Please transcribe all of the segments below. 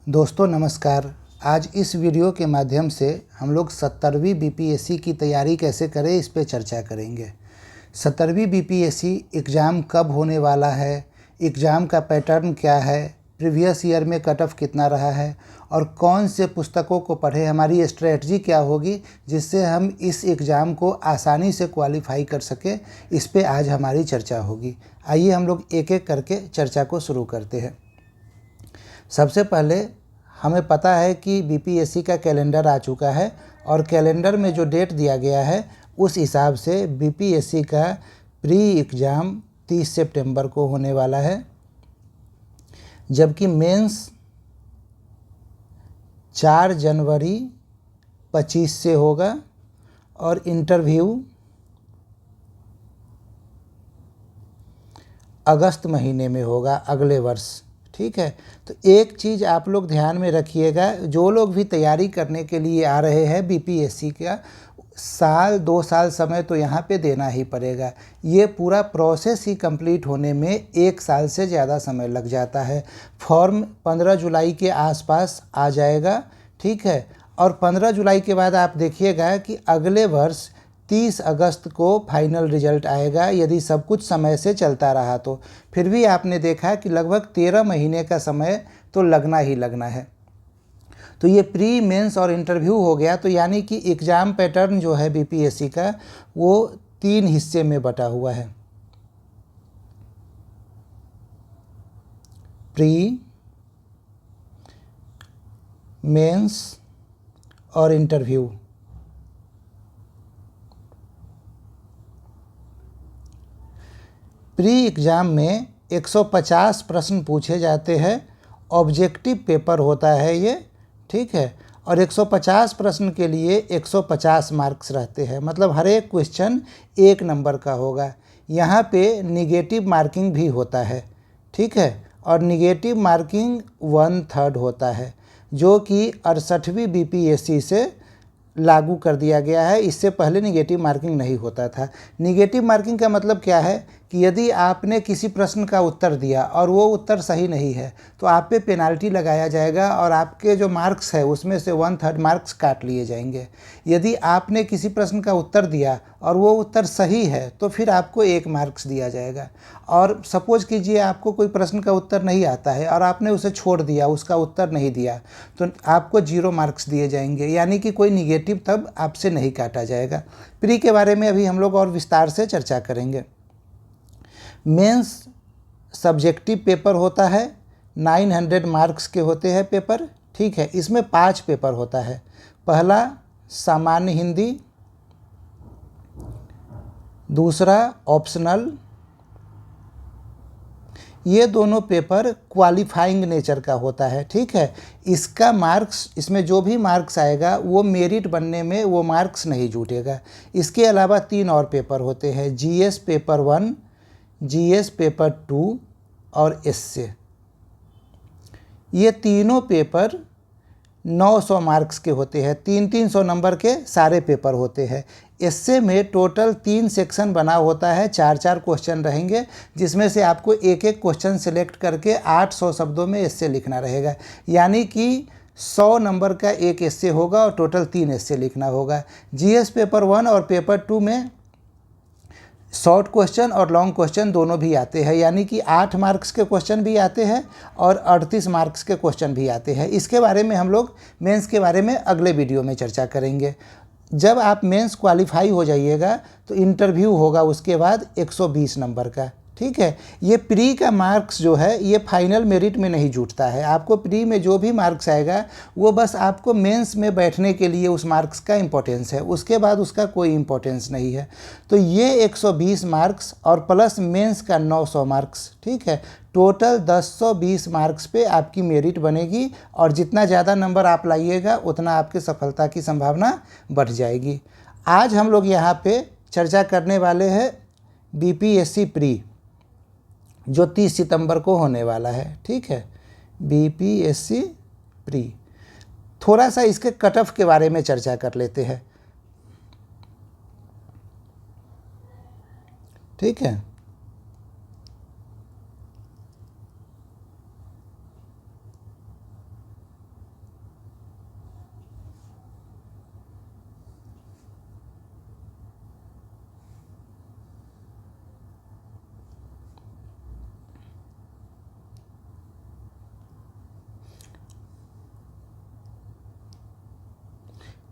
दोस्तों नमस्कार। आज इस वीडियो के माध्यम से हम लोग 70वीं बीपीएससी की तैयारी कैसे करें इस पे चर्चा करेंगे। 70वीं बीपीएससी एग्ज़ाम कब होने वाला है, एग्ज़ाम का पैटर्न क्या है, प्रीवियस ईयर में कट ऑफ कितना रहा है और कौन से पुस्तकों को पढ़े, हमारी स्ट्रेटजी क्या होगी जिससे हम इस एग्ज़ाम को आसानी से क्वालिफाई कर सकें, इस पे आज हमारी चर्चा होगी। आइए हम लोग एक एक करके चर्चा को शुरू करते हैं। सबसे पहले हमें पता है कि बीपीएससी का कैलेंडर आ चुका है और कैलेंडर में जो डेट दिया गया है उस हिसाब से बीपीएससी का प्री एग्ज़ाम 30 सितंबर को होने वाला है, जबकि मेंस 4 जनवरी 25 से होगा और इंटरव्यू अगस्त महीने में होगा अगले वर्ष। ठीक है, तो एक चीज़ आप लोग ध्यान में रखिएगा, जो लोग भी तैयारी करने के लिए आ रहे हैं बीपीएससी का, साल 2 साल समय तो यहाँ पे देना ही पड़ेगा। ये पूरा प्रोसेस ही कंप्लीट होने में 1 साल से ज़्यादा समय लग जाता है। फॉर्म 15 जुलाई के आसपास आ जाएगा, ठीक है, और 15 जुलाई के बाद आप देखिएगा कि अगले वर्ष 30 अगस्त को फाइनल रिजल्ट आएगा, यदि सब कुछ समय से चलता रहा तो। फिर भी आपने देखा कि लगभग 13 महीने का समय तो लगना ही लगना है। तो ये प्री मेंस और इंटरव्यू हो गया, तो यानी कि एग्ज़ाम पैटर्न जो है बीपीएससी का वो 3 हिस्से में बटा हुआ है। प्री, मेंस और इंटरव्यू। प्री एग्ज़ाम में 150 प्रश्न पूछे जाते हैं, ऑब्जेक्टिव पेपर होता है ये, ठीक है, और 150 प्रश्न के लिए 150 मार्क्स रहते हैं, मतलब हर एक क्वेश्चन 1 नंबर का होगा। यहाँ पे निगेटिव मार्किंग भी होता है, ठीक है, और निगेटिव मार्किंग 1/3 होता है, जो कि 68वीं बीपीएससी से लागू कर दिया गया है। इससे पहले निगेटिव मार्किंग नहीं होता था। निगेटिव मार्किंग का मतलब क्या है कि यदि आपने किसी प्रश्न का उत्तर दिया और वो उत्तर सही नहीं है तो आप पे पेनाल्टी लगाया जाएगा और आपके जो मार्क्स है उसमें से 1/3 मार्क्स काट लिए जाएंगे। यदि आपने किसी प्रश्न का उत्तर दिया और वो उत्तर सही है तो फिर आपको 1 मार्क्स दिया जाएगा। और सपोज कीजिए आपको कोई प्रश्न का उत्तर नहीं आता है और आपने उसे छोड़ दिया, उसका उत्तर नहीं दिया, तो आपको 0 मार्क्स दिए जाएंगे, यानी कि कोई निगेटिव तब आपसे नहीं काटा जाएगा। प्री के बारे में अभी हम लोग और विस्तार से चर्चा करेंगे। मेंस सब्जेक्टिव पेपर होता है, 900 मार्क्स के होते हैं पेपर, ठीक है। इसमें 5 पेपर होता है। पहला सामान्य हिंदी, दूसरा ऑप्शनल। ये दोनों पेपर क्वालिफाइंग नेचर का होता है, ठीक है। इसका मार्क्स, इसमें जो भी मार्क्स आएगा वो मेरिट बनने में वो मार्क्स नहीं जुटेगा। इसके अलावा 3 और पेपर होते हैं, जीएस पेपर 1, जीएस पेपर 2 और एसए। ये तीनों पेपर 900 मार्क्स के होते हैं, 300 नंबर के सारे पेपर होते हैं। एस्से में टोटल 3 सेक्शन बना होता है, 4 क्वेश्चन रहेंगे, जिसमें से आपको एक एक क्वेश्चन सिलेक्ट करके 800 शब्दों में एस्से लिखना रहेगा, यानी कि 100 नंबर का एक एस्से होगा और टोटल 3 एस्से लिखना होगा। जीएस पेपर 1 और पेपर 2 में शॉर्ट क्वेश्चन और लॉन्ग क्वेश्चन दोनों भी आते हैं, यानी कि 8 मार्क्स के क्वेश्चन भी आते हैं और 38 मार्क्स के क्वेश्चन भी आते हैं। इसके बारे में हम लोग मेंस के बारे में अगले वीडियो में चर्चा करेंगे। जब आप मेंस क्वालिफाई हो जाइएगा तो इंटरव्यू होगा उसके बाद 120 नंबर का, ठीक है। ये प्री का मार्क्स जो है ये फाइनल मेरिट में नहीं जुटता है। आपको प्री में जो भी मार्क्स आएगा वो बस आपको मेंस में बैठने के लिए उस मार्क्स का इम्पोर्टेंस है, उसके बाद उसका कोई इम्पोर्टेंस नहीं है। तो ये 120 मार्क्स और प्लस मेंस का 900 मार्क्स, ठीक है, टोटल 1020 मार्क्स पे आपकी मेरिट बनेगी और जितना ज़्यादा नंबर आप लाइएगा उतना आपकी सफलता की संभावना बढ़ जाएगी। आज हम लोग यहाँ पे चर्चा करने वाले हैं बीपीएससी प्री, जो 30 सितंबर को होने वाला है, ठीक है। बीपीएससी प्री, थोड़ा सा इसके कट ऑफ के बारे में चर्चा कर लेते हैं, ठीक है।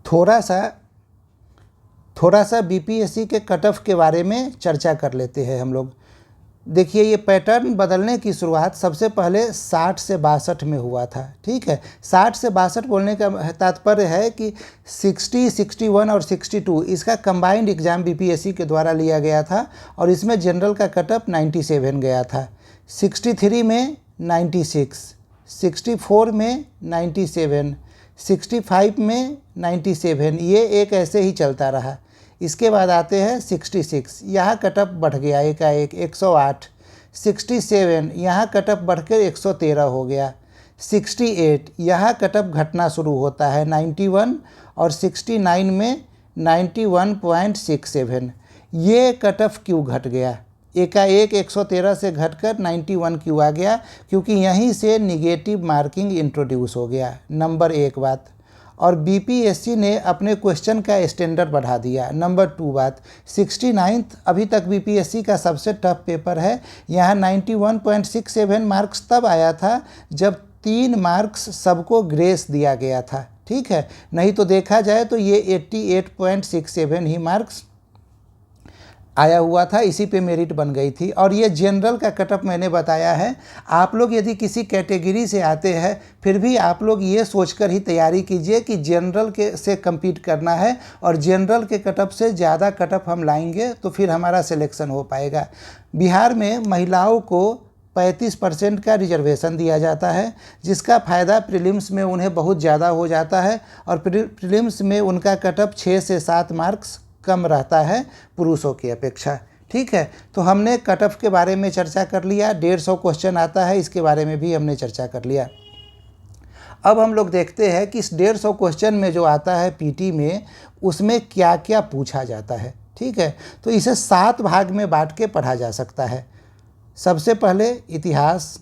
थोड़ा सा बीपीएससी के कट ऑफ के बारे में चर्चा कर लेते हैं हम लोग। देखिए, ये पैटर्न बदलने की शुरुआत सबसे पहले 60 से 62 में हुआ था। ठीक है, 60 से 62 बोलने का तात्पर्य है कि 60, 61 और 62 इसका कंबाइंड एग्ज़ाम बीपीएससी के द्वारा लिया गया था और इसमें जनरल का कटअप 97 गया था। 63 में 96, 64 में 97, 65 में 97, ये एक ऐसे ही चलता रहा। इसके बाद आते हैं 66, यहाँ कटअप बढ़ गया एकाएक 108, 67 यहाँ कटअप बढ़कर 113 हो गया, 68 यहाँ कटअप घटना शुरू होता है 91 और 69 में 91.67। ये कटअप क्यों घट गया? एकाएक 113 से घटकर 91 क्यों आ गया? क्योंकि यहीं से निगेटिव मार्किंग इंट्रोड्यूस हो गया, नंबर 1 बात। और बीपीएससी ने अपने क्वेश्चन का स्टैंडर्ड बढ़ा दिया, नंबर 2 बात। 69th अभी तक बीपीएससी का सबसे टफ पेपर है। यहाँ 91.67 मार्क्स तब आया था जब 3 मार्क्स सबको ग्रेस दिया गया था। ठीक है, नहीं तो देखा जाए तो ये 88.67 ही मार्क्स आया हुआ था, इसी पे मेरिट बन गई थी। और ये जनरल का कटअप मैंने बताया है। आप लोग यदि किसी कैटेगरी से आते हैं फिर भी आप लोग ये सोचकर ही तैयारी कीजिए कि जनरल के से compete करना है और जनरल के कटअप से ज़्यादा कटअप हम लाएंगे तो फिर हमारा सिलेक्शन हो पाएगा। बिहार में महिलाओं को 35% का रिजर्वेशन दिया जाता है, जिसका फ़ायदा प्रीलिम्स में उन्हें बहुत ज़्यादा हो जाता है और प्रीलिम्स में उनका कटअप 6 से 7 मार्क्स कम रहता है पुरुषों की अपेक्षा। ठीक है, तो हमने कट ऑफ के बारे में चर्चा कर लिया। 150 क्वेश्चन आता है, इसके बारे में भी हमने चर्चा कर लिया। अब हम लोग देखते हैं कि इस 150 क्वेश्चन में जो आता है पीटी में, उसमें क्या क्या पूछा जाता है। ठीक है, तो इसे 7 भाग में बांट के पढ़ा जा सकता है। सबसे पहले इतिहास,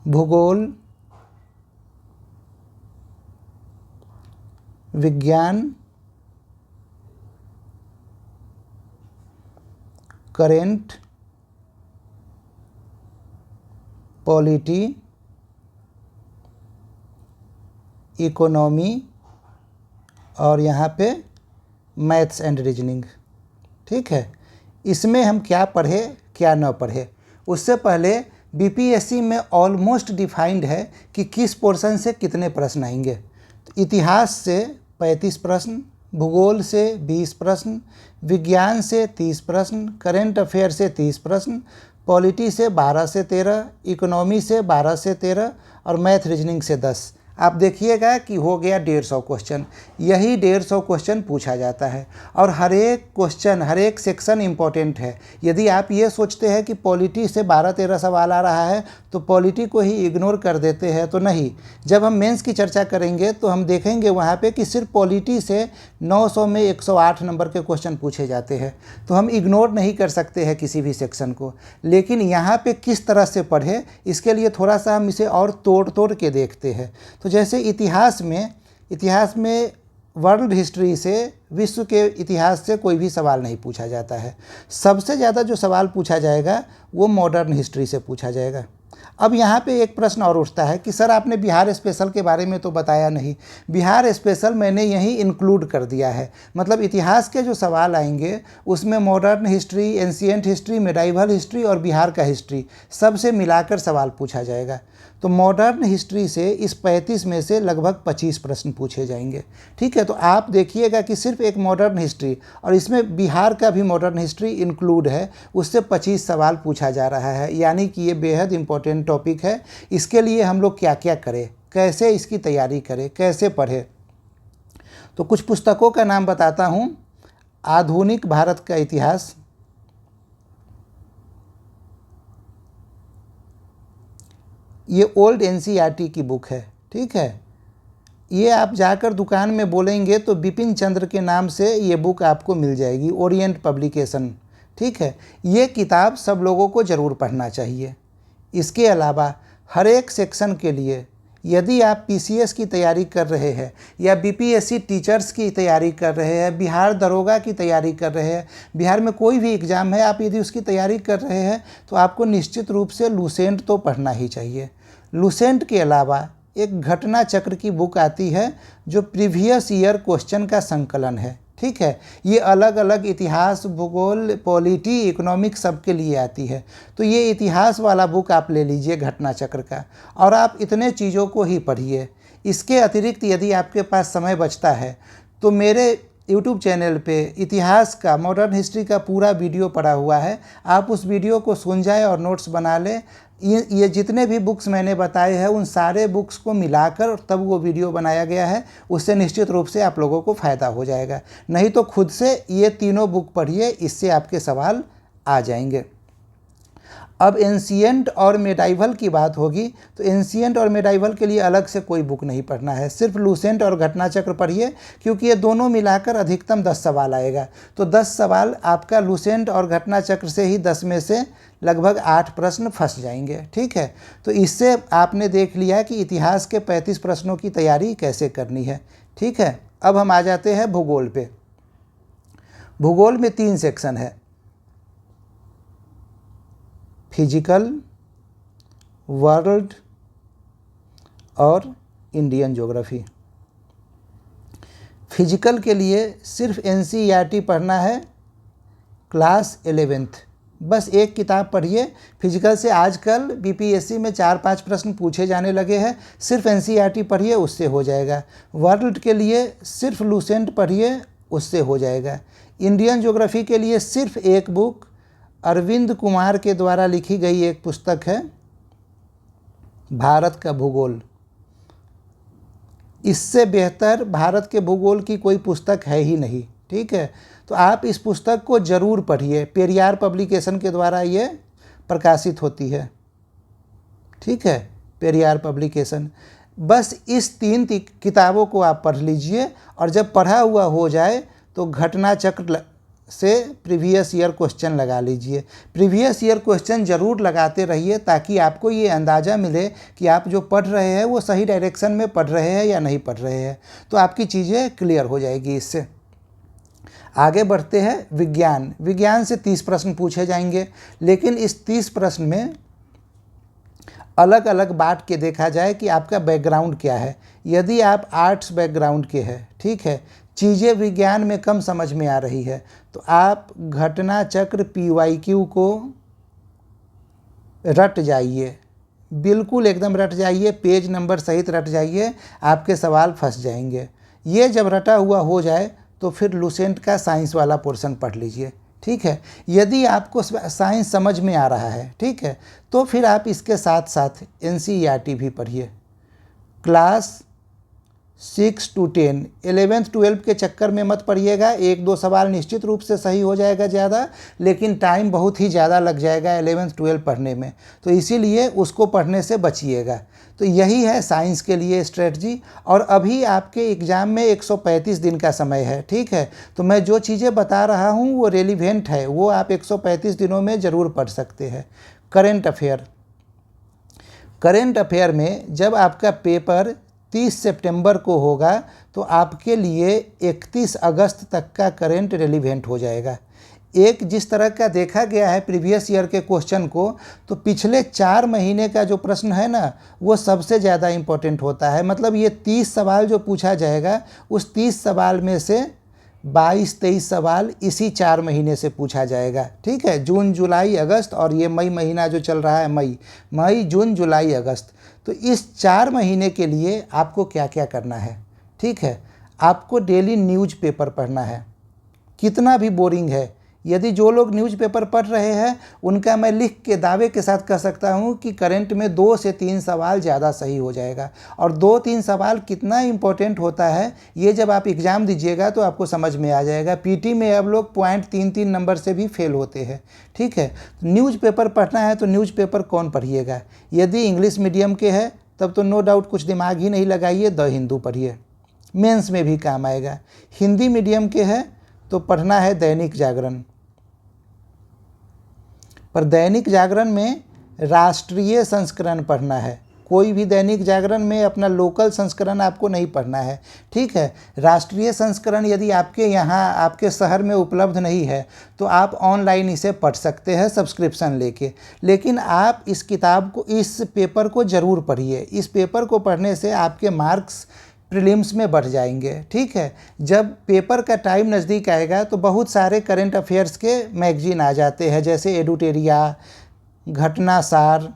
भूगोल, विज्ञान, करेंट, पॉलिटी, इकोनॉमी और यहाँ पे मैथ्स एंड रीजनिंग। ठीक है, इसमें हम क्या पढ़े क्या न पढ़े, उससे पहले बीपीएससी में ऑलमोस्ट डिफाइंड है कि किस पोर्शन से कितने प्रश्न आएंगे। तो इतिहास से 35 प्रश्न, भूगोल से 20 प्रश्न, विज्ञान से 30 प्रश्न, करेंट अफेयर से 30 प्रश्न, पॉलिटी से 12 से 13, इकोनॉमी से 12 से 13 और मैथ रीजनिंग से 10। आप देखिएगा कि हो गया 150 क्वेश्चन। यही 150 क्वेश्चन पूछा जाता है और हर एक क्वेश्चन, हर एक सेक्शन इम्पॉर्टेंट है। यदि आप ये सोचते हैं कि पॉलिटी से 12-13 सवाल आ रहा है तो पॉलिटी को ही इग्नोर कर देते हैं, तो नहीं। जब हम मेंस की चर्चा करेंगे तो हम देखेंगे वहाँ पे कि सिर्फ पॉलिटी से 900 में 108 नंबर के क्वेश्चन पूछे जाते हैं, तो हम इग्नोर नहीं कर सकते हैं किसी भी सेक्शन को। लेकिन यहाँ पे किस तरह से पढ़े, इसके लिए थोड़ा सा हम इसे और तोड़ के देखते हैं। तो जैसे इतिहास में वर्ल्ड हिस्ट्री से, विश्व के इतिहास से कोई भी सवाल नहीं पूछा जाता है। सबसे ज़्यादा जो सवाल पूछा जाएगा वो मॉडर्न हिस्ट्री से पूछा जाएगा। अब यहाँ पे एक प्रश्न और उठता है कि सर आपने बिहार स्पेशल के बारे में तो बताया नहीं। बिहार स्पेशल मैंने यहीं इंक्लूड कर दिया है, मतलब इतिहास के जो सवाल आएंगे उसमें modern history, ancient history, medieval history और बिहार का हिस्ट्री सबसे मिलाकर सवाल पूछा जाएगा। तो मॉडर्न हिस्ट्री से इस 35 में से लगभग 25 प्रश्न पूछे जाएंगे। ठीक है, तो आप देखिएगा कि सिर्फ एक मॉडर्न हिस्ट्री और इसमें बिहार का भी मॉडर्न हिस्ट्री इंक्लूड है, उससे 25 सवाल पूछा जा रहा है। यानी कि ये बेहद इम्पोर्टेंट टॉपिक है। इसके लिए हम लोग क्या क्या करें, कैसे इसकी तैयारी करें, कैसे पढ़ें, तो कुछ पुस्तकों का नाम बताता हूँ। आधुनिक भारत का इतिहास, ये ओल्ड एनसीईआरटी की बुक है। ठीक है, ये आप जाकर दुकान में बोलेंगे तो बिपिन चंद्र के नाम से ये बुक आपको मिल जाएगी, ओरिएंट पब्लिकेशन। ठीक है, ये किताब सब लोगों को ज़रूर पढ़ना चाहिए। इसके अलावा हर एक सेक्शन के लिए, यदि आप पीसीएस की तैयारी कर रहे हैं या बीपीएससी टीचर्स की तैयारी कर रहे हैं, बिहार दरोगा की तैयारी कर रहे हैं, बिहार में कोई भी एग्ज़ाम है, आप यदि उसकी तैयारी कर रहे हैं तो आपको निश्चित रूप से लुसेंट तो पढ़ना ही चाहिए। लुसेंट के अलावा एक घटना चक्र की बुक आती है जो प्रीवियस ईयर क्वेश्चन का संकलन है, ठीक है। ये अलग अलग इतिहास, भूगोल, पॉलिटी, इकोनॉमिक सब के लिए आती है। तो ये इतिहास वाला बुक आप ले लीजिए घटना चक्र का, और आप इतने चीज़ों को ही पढ़िए। इसके अतिरिक्त यदि आपके पास समय बचता है तो मेरे यूट्यूब चैनल पे इतिहास का, मॉडर्न हिस्ट्री का पूरा वीडियो पड़ा हुआ है, आप उस वीडियो को सुन जाएं और नोट्स बना लें। ये जितने भी बुक्स मैंने बताए हैं उन सारे बुक्स को मिलाकर तब वो वीडियो बनाया गया है। उससे निश्चित रूप से आप लोगों को फ़ायदा हो जाएगा। नहीं तो खुद से ये तीनों बुक पढ़िए, इससे आपके सवाल आ जाएंगे। अब एंशिएंट और मेडाइवल की बात होगी तो एंशिएंट और मेडाइवल के लिए अलग से कोई बुक नहीं पढ़ना है, सिर्फ लूसेंट और घटना चक्र पढ़िए, क्योंकि ये दोनों मिलाकर अधिकतम 10 सवाल आएगा। तो 10 सवाल आपका लूसेंट और घटना चक्र से ही 10 में से लगभग 8 प्रश्न फंस जाएंगे, ठीक है। तो इससे आपने देख लिया कि इतिहास के 35 प्रश्नों की तैयारी कैसे करनी है, ठीक है। अब हम आ जाते हैं भूगोल पे। भूगोल में 3 सेक्शन है, फिजिकल, वर्ल्ड और इंडियन ज्योग्राफी। फिजिकल के लिए सिर्फ एनसीईआरटी पढ़ना है, क्लास 11th, बस एक किताब पढ़िए। फिजिकल से आजकल बीपीएससी में 4-5 प्रश्न पूछे जाने लगे हैं, सिर्फ एनसीईआरटी पढ़िए, उससे हो जाएगा। वर्ल्ड के लिए सिर्फ लूसेंट पढ़िए, उससे हो जाएगा। इंडियन ज्योग्राफी के लिए सिर्फ एक बुक, अरविंद कुमार के द्वारा लिखी गई एक पुस्तक है, भारत का भूगोल। इससे बेहतर भारत के भूगोल की कोई पुस्तक है ही नहीं, ठीक है। तो आप इस पुस्तक को ज़रूर पढ़िए, पेरियार पब्लिकेशन के द्वारा ये प्रकाशित होती है, ठीक है, पेरियार पब्लिकेशन। बस इस 3 किताबों को आप पढ़ लीजिए, और जब पढ़ा हुआ हो जाए तो घटना चक्र से प्रीवियस ईयर क्वेश्चन लगा लीजिए। प्रीवियस ईयर क्वेश्चन ज़रूर लगाते रहिए, ताकि आपको ये अंदाज़ा मिले कि आप जो पढ़ रहे हैं वो सही डायरेक्शन में पढ़ रहे हैं या नहीं पढ़ रहे हैं। तो आपकी चीज़ें क्लियर हो जाएगी इससे। आगे बढ़ते हैं विज्ञान। विज्ञान से 30 प्रश्न पूछे जाएंगे, लेकिन इस 30 प्रश्न में अलग अलग बांट के देखा जाए कि आपका बैकग्राउंड क्या है। यदि आप आर्ट्स बैकग्राउंड के हैं, ठीक है, चीज़ें विज्ञान में कम समझ में आ रही है, तो आप घटना चक्र PYQ को रट जाइए, बिल्कुल एकदम रट जाइए, पेज नंबर सहित रट जाइए, आपके सवाल फंस जाएंगे। ये जब रटा हुआ हो जाए तो फिर लूसेंट का साइंस वाला पोर्शन पढ़ लीजिए, ठीक है। यदि आपको साइंस समझ में आ रहा है, ठीक है, तो फिर आप इसके साथ साथ NCERT भी पढ़िए। क्लास 6 to 10, 11th 12th के चक्कर में मत पढ़िएगा। 1-2 सवाल निश्चित रूप से सही हो जाएगा ज़्यादा, लेकिन टाइम बहुत ही ज़्यादा लग जाएगा 11th 12th पढ़ने में, तो इसीलिए उसको पढ़ने से बचिएगा। तो यही है साइंस के लिए स्ट्रेटजी। और अभी आपके एग्ज़ाम में 135 दिन का समय है, ठीक है। तो मैं जो चीज़ें बता रहा हूँ वो रेलिवेंट है, वो आप 135 दिनों में ज़रूर पढ़ सकते हैं। Current affair. करेंट अफेयर में जब आपका पेपर 30 सितंबर को होगा तो आपके लिए 31 अगस्त तक का करेंट रेलिवेंट हो जाएगा। एक जिस तरह का देखा गया है प्रीवियस ईयर के क्वेश्चन को, तो पिछले 4 महीने का जो प्रश्न है ना, वो सबसे ज़्यादा इम्पोर्टेंट होता है। मतलब ये 30 सवाल जो पूछा जाएगा, उस 30 सवाल में से 22-23 सवाल इसी 4 महीने से पूछा जाएगा, ठीक है। जून, जुलाई, अगस्त, और ये मई महीना जो चल रहा है, मई, जून, जुलाई, अगस्त। तो इस 4 महीने के लिए आपको क्या क्या करना है, ठीक है। आपको डेली न्यूज़पेपर पढ़ना है, कितना भी बोरिंग है। यदि जो लोग न्यूज़पेपर पढ़ रहे हैं उनका मैं लिख के दावे के साथ कह सकता हूं कि करंट में 2 से 3 सवाल ज़्यादा सही हो जाएगा। और 2-3 सवाल कितना इम्पोर्टेंट होता है, ये जब आप एग्ज़ाम दीजिएगा तो आपको समझ में आ जाएगा। पीटी में अब लोग 0.33 नंबर से भी फेल होते हैं, ठीक है। न्यूज़पेपर पढ़ना है तो न्यूज़पेपर कौन पढ़िएगा? यदि इंग्लिश मीडियम के हैं तब तो नो डाउट कुछ दिमाग ही नहीं लगाइए, द हिंदू पढ़िए, मेंस में भी काम आएगा। हिंदी मीडियम के हैं तो पढ़ना है दैनिक जागरण, पर दैनिक जागरण में राष्ट्रीय संस्करण पढ़ना है, कोई भी दैनिक जागरण में अपना लोकल संस्करण आपको नहीं पढ़ना है, ठीक है। राष्ट्रीय संस्करण यदि आपके यहाँ आपके शहर में उपलब्ध नहीं है तो आप ऑनलाइन इसे पढ़ सकते हैं सब्सक्रिप्शन लेके। लेकिन आप इस किताब को, इस पेपर को ज़रूर पढ़िए। इस पेपर को पढ़ने से आपके मार्क्स प्रीलिम्स में बढ़ जाएंगे, ठीक है। जब पेपर का टाइम नज़दीक आएगा तो बहुत सारे करंट अफेयर्स के मैगजीन आ जाते हैं, जैसे एडुटेरिया, घटनासार,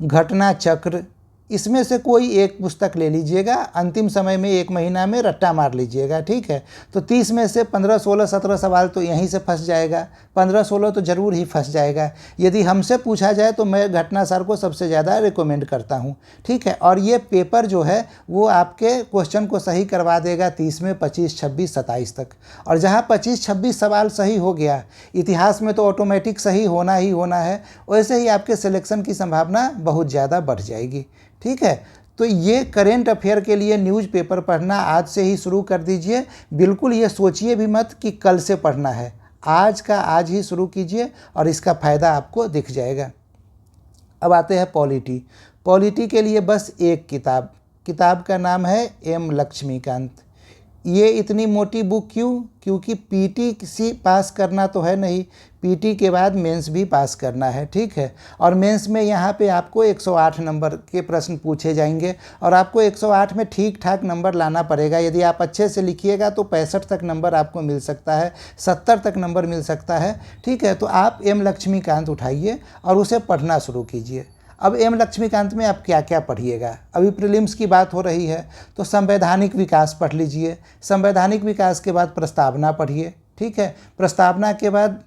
घटना चक्र। इसमें से कोई एक पुस्तक ले लीजिएगा, अंतिम समय में 1 महीना में रट्टा मार लीजिएगा, ठीक है। तो 30 में से 15, 16, 17 सवाल तो यहीं से फंस जाएगा, 15, 16 तो ज़रूर ही फंस जाएगा। यदि हमसे पूछा जाए तो मैं घटनासार को सबसे ज़्यादा रिकमेंड करता हूँ, ठीक है। और ये पेपर जो है वो आपके क्वेश्चन को सही करवा देगा 30 में 25, 26, 27 तक। और जहाँ 25, 26 सवाल सही हो गया, इतिहास में तो ऑटोमेटिक सही होना ही होना है, वैसे ही आपके सिलेक्शन की संभावना बहुत ज़्यादा बढ़ जाएगी, ठीक है। तो ये करेंट अफेयर के लिए न्यूज़पेपर पढ़ना आज से ही शुरू कर दीजिए। बिल्कुल ये सोचिए भी मत कि कल से पढ़ना है, आज का आज ही शुरू कीजिए और इसका फ़ायदा आपको दिख जाएगा। अब आते हैं पॉलिटी। पॉलिटी के लिए बस एक किताब का नाम है एम लक्ष्मीकांत। ये इतनी मोटी बुक क्यों? क्योंकि पीटी पास करना तो है नहीं, पीटी के बाद मेंस भी पास करना है, ठीक है। और मेंस में यहाँ पे आपको 108 नंबर के प्रश्न पूछे जाएंगे और आपको 108 में ठीक ठाक नंबर लाना पड़ेगा। यदि आप अच्छे से लिखिएगा तो 65 तक नंबर आपको मिल सकता है, 70 तक नंबर मिल सकता है, ठीक है। तो आप एम लक्ष्मीकांत उठाइए और उसे पढ़ना शुरू कीजिए। अब एम लक्ष्मीकांत में आप क्या क्या पढ़िएगा? अभी प्रीलिम्स की बात हो रही है तो संवैधानिक विकास पढ़ लीजिए। संवैधानिक विकास के बाद प्रस्तावना पढ़िए, ठीक है। प्रस्तावना के बाद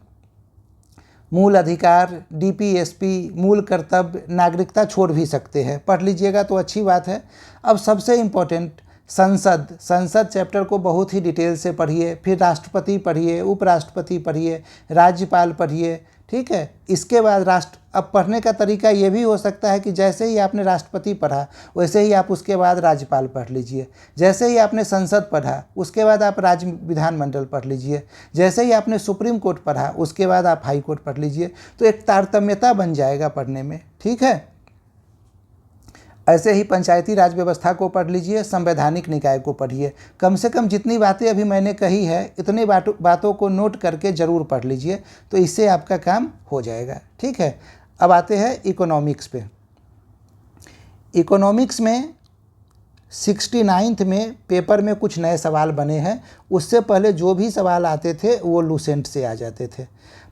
मूल अधिकार, डीपीएसपी, मूल कर्तव्य, नागरिकता छोड़ भी सकते हैं, पढ़ लीजिएगा तो अच्छी बात है। अब सबसे इम्पोर्टेंट संसद चैप्टर को बहुत ही डिटेल से पढ़िए। फिर राष्ट्रपति पढ़िए, उपराष्ट्रपति पढ़िए, राज्यपाल पढ़िए, ठीक है। इसके बाद अब पढ़ने का तरीका ये भी हो सकता है कि जैसे ही आपने राष्ट्रपति पढ़ा वैसे ही आप उसके बाद राज्यपाल पढ़ लीजिए। जैसे ही आपने संसद पढ़ा उसके बाद आप राज्य विधानमंडल पढ़ लीजिए। जैसे ही आपने सुप्रीम कोर्ट पढ़ा उसके बाद आप हाई कोर्ट पढ़ लीजिए। तो एक तारतम्यता बन जाएगा पढ़ने में, ठीक है। ऐसे ही पंचायती राज व्यवस्था को पढ़ लीजिए, संवैधानिक निकाय को पढ़िए। कम से कम जितनी बातें अभी मैंने कही है इतनी बातों को नोट करके ज़रूर पढ़ लीजिए, तो इससे आपका काम हो जाएगा, ठीक है। अब आते हैं इकोनॉमिक्स पे। इकोनॉमिक्स में 69th में पेपर में कुछ नए सवाल बने हैं। उससे पहले जो भी सवाल आते थे वो लूसेंट से आ जाते थे,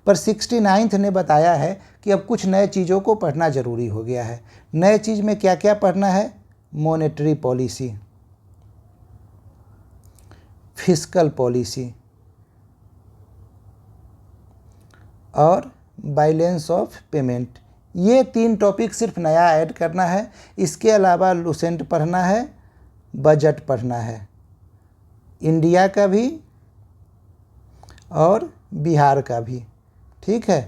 पर 69th ने बताया है कि अब कुछ नए चीज़ों को पढ़ना ज़रूरी हो गया है। नए चीज़ में क्या क्या पढ़ना है? मॉनेटरी पॉलिसी, फिस्कल पॉलिसी और बैलेंस ऑफ पेमेंट। ये 3 टॉपिक सिर्फ नया ऐड करना है। इसके अलावा लूसेंट पढ़ना है, बजट पढ़ना है, इंडिया का भी और बिहार का भी, ठीक है।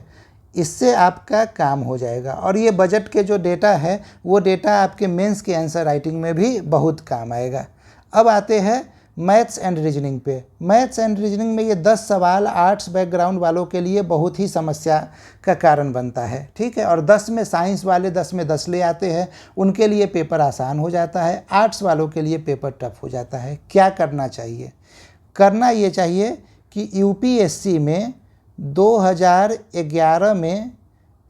इससे आपका काम हो जाएगा। और ये बजट के जो डेटा है वो डेटा आपके मेंस के आंसर राइटिंग में भी बहुत काम आएगा। अब आते हैं मैथ्स एंड रीजनिंग पे। मैथ्स एंड रीजनिंग में ये 10 सवाल आर्ट्स बैकग्राउंड वालों के लिए बहुत ही समस्या का कारण बनता है, ठीक है। और 10 में साइंस वाले 10 में 10 ले आते हैं, उनके लिए पेपर आसान हो जाता है। आर्ट्स वालों के लिए पेपर टफ हो जाता है। क्या करना चाहिए? करना ये चाहिए कि यूपीएससी में 2011 में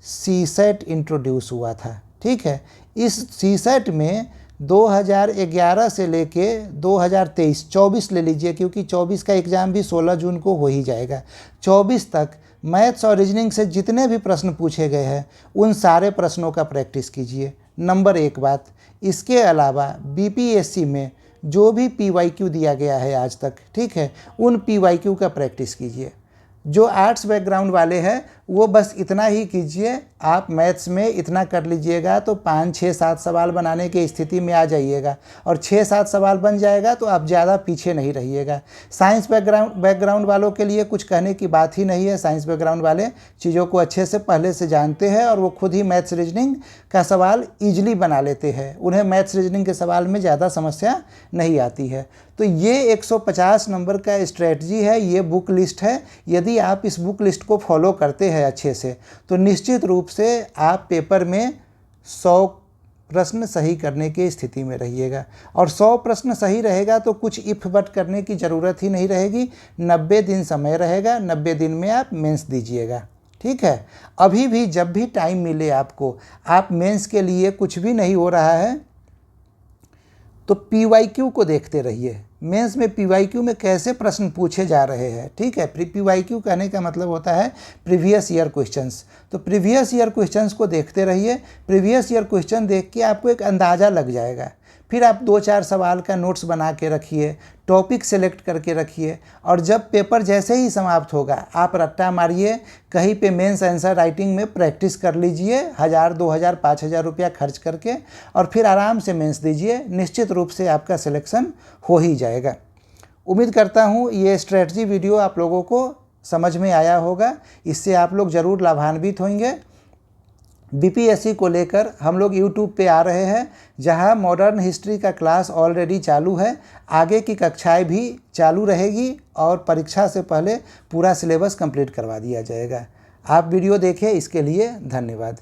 सीसेट इंट्रोड्यूस हुआ था, ठीक है। इस सीसेट में 2011 से लेके 2023, 24 ले लीजिए, क्योंकि 24 का एग्ज़ाम भी 16 जून को हो ही जाएगा। 24 तक मैथ्स और रीजनिंग से जितने भी प्रश्न पूछे गए हैं उन सारे प्रश्नों का प्रैक्टिस कीजिए, नंबर 1 बात। इसके अलावा बीपीएससी में जो भी पीवाईक्यू दिया गया है आज तक, ठीक है, उन पीवाईक्यू का प्रैक्टिस कीजिए। जो आर्ट्स बैकग्राउंड वाले हैं वो बस इतना ही कीजिए, आप मैथ्स में इतना कर लीजिएगा तो 5, 6, 7 सवाल बनाने की स्थिति में आ जाइएगा। और 6, 7 सवाल बन जाएगा तो आप ज़्यादा पीछे नहीं रहिएगा। साइंस बैकग्राउंड वालों के लिए कुछ कहने की बात ही नहीं है। साइंस बैकग्राउंड वाले चीज़ों को अच्छे से पहले से जानते हैं और वो खुद ही मैथ्स रीजनिंग का सवाल ईजिली बना लेते हैं। उन्हें मैथ्स रीजनिंग के सवाल में ज़्यादा समस्या नहीं आती है। तो ये 150 नंबर का स्ट्रेटजी है, ये बुक लिस्ट है। यदि आप इस बुक लिस्ट को फॉलो करते हैं अच्छे से तो निश्चित रूप से आप पेपर में 100 प्रश्न सही करने की स्थिति में रहिएगा। और 100 प्रश्न सही रहेगा तो कुछ इफ बट करने की ज़रूरत ही नहीं रहेगी। 90 दिन समय रहेगा, 90 दिन में आप मेंस दीजिएगा। ठीक है, अभी भी जब भी टाइम मिले आपको, आप मेंस के लिए कुछ भी नहीं हो रहा है तो PYQ को देखते रहिए। मेंस में PYQ में कैसे प्रश्न पूछे जा रहे हैं। ठीक है, PYQ कहने का मतलब होता है प्रीवियस ईयर क्वेश्चंस। तो प्रीवियस ईयर क्वेश्चंस को देखते रहिए। प्रीवियस ईयर क्वेश्चन देख के आपको एक अंदाज़ा लग जाएगा। फिर आप 2-4 सवाल का नोट्स बना के रखिए, टॉपिक सेलेक्ट करके रखिए, और जब पेपर जैसे ही समाप्त होगा आप रट्टा मारिए, कहीं पे मेंस आंसर राइटिंग में प्रैक्टिस कर लीजिए 1000, 2000, 5000 रुपया खर्च करके, और फिर आराम से मेंस दीजिए। निश्चित रूप से आपका सिलेक्शन हो ही जाएगा। उम्मीद करता हूँ ये स्ट्रेटजी वीडियो आप लोगों को समझ में आया होगा। इससे आप लोग ज़रूर लाभान्वित होंगे। BPSC को लेकर हम लोग YouTube पे आ रहे हैं, जहां मॉडर्न हिस्ट्री का क्लास ऑलरेडी चालू है। आगे की कक्षाएं भी चालू रहेगी और परीक्षा से पहले पूरा सिलेबस कंप्लीट करवा दिया जाएगा। आप वीडियो देखें, इसके लिए धन्यवाद।